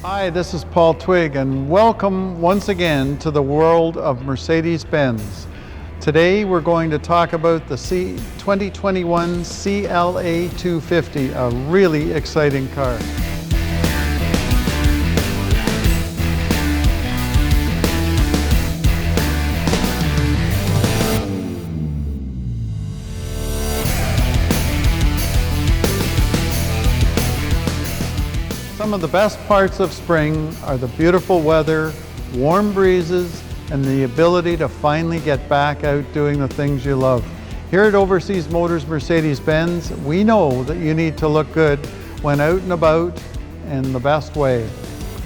Hi, this is Paul Twigg, and welcome once again to the world of Mercedes-Benz. Today we're going to talk about the 2021 CLA 250, a really exciting car. Some of the best parts of spring are the beautiful weather, warm breezes, and the ability to finally get back out doing the things you love. Here at Overseas Motors Mercedes-Benz, we know that you need to look good when out and about in the best way.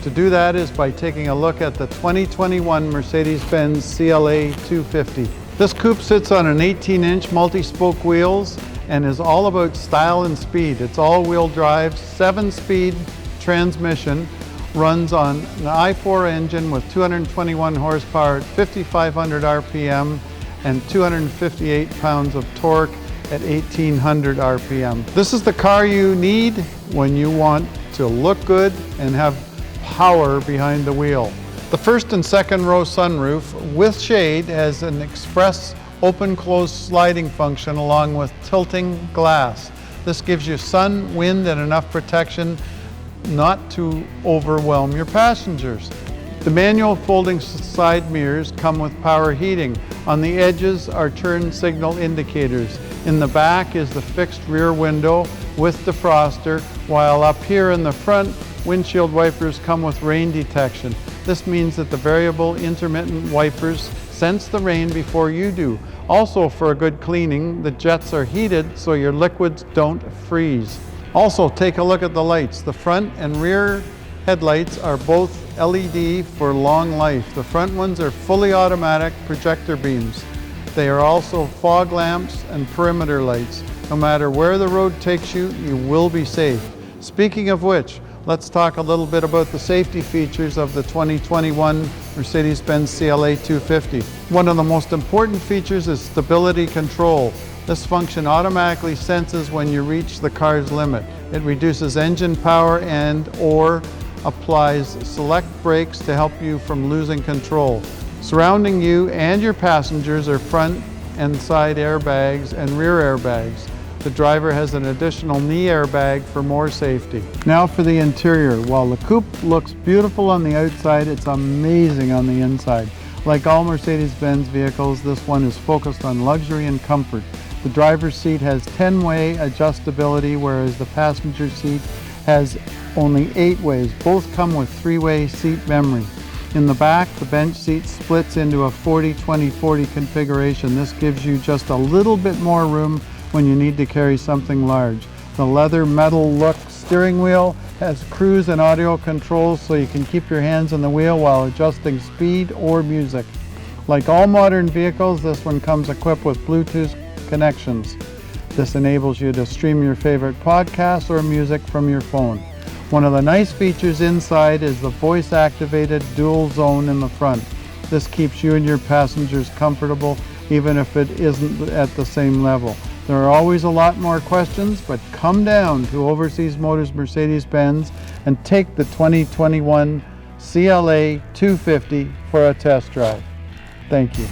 To do that is by taking a look at the 2021 Mercedes-Benz CLA 250. This coupe sits on an 18-inch multi-spoke wheels and is all about style and speed. It's all-wheel drive, 7-speed transmission, runs on an i4 engine with 221 horsepower at 5,500 RPM and 258 pounds of torque at 1,800 RPM. This is the car you need when you want to look good and have power behind the wheel. The first and second row sunroof with shade has an express open-close sliding function along with tilting glass. This gives you sun, wind, and enough protection not to overwhelm your passengers. The manual folding side mirrors come with power heating. On the edges are turn signal indicators. In the back is the fixed rear window with defroster, while up here in the front, windshield wipers come with rain detection. This means that the variable intermittent wipers sense the rain before you do. Also, for a good cleaning, the jets are heated so your liquids don't freeze. Also, take a look at the lights. The front and rear headlights are both LED for long life. The front ones are fully automatic projector beams. They are also fog lamps and perimeter lights. No matter where the road takes you, you will be safe. Speaking of which, let's talk a little bit about the safety features of the 2021 Mercedes-Benz CLA 250. One of the most important features is stability control. This function automatically senses when you reach the car's limit. It reduces engine power and/or applies select brakes to help you from losing control. Surrounding you and your passengers are front and side airbags and rear airbags. The driver has an additional knee airbag for more safety. Now for the interior. While the coupe looks beautiful on the outside, it's amazing on the inside. Like all Mercedes-Benz vehicles, this one is focused on luxury and comfort. The driver's seat has 10-way adjustability, whereas the passenger seat has only 8 ways. Both come with 3-way seat memory. In the back, the bench seat splits into a 40-20-40 configuration. This gives you just a little bit more room when you need to carry something large. The leather metal look steering wheel has cruise and audio controls so you can keep your hands on the wheel while adjusting speed or music. Like all modern vehicles, this one comes equipped with Bluetooth connections. This enables you to stream your favorite podcasts or music from your phone. One of the nice features inside is the voice-activated dual zone in the front. This keeps you and your passengers comfortable even if it isn't at the same level. There are always a lot more questions, but come down to Overseas Motors Mercedes-Benz and take the 2021 CLA 250 for a test drive. Thank you.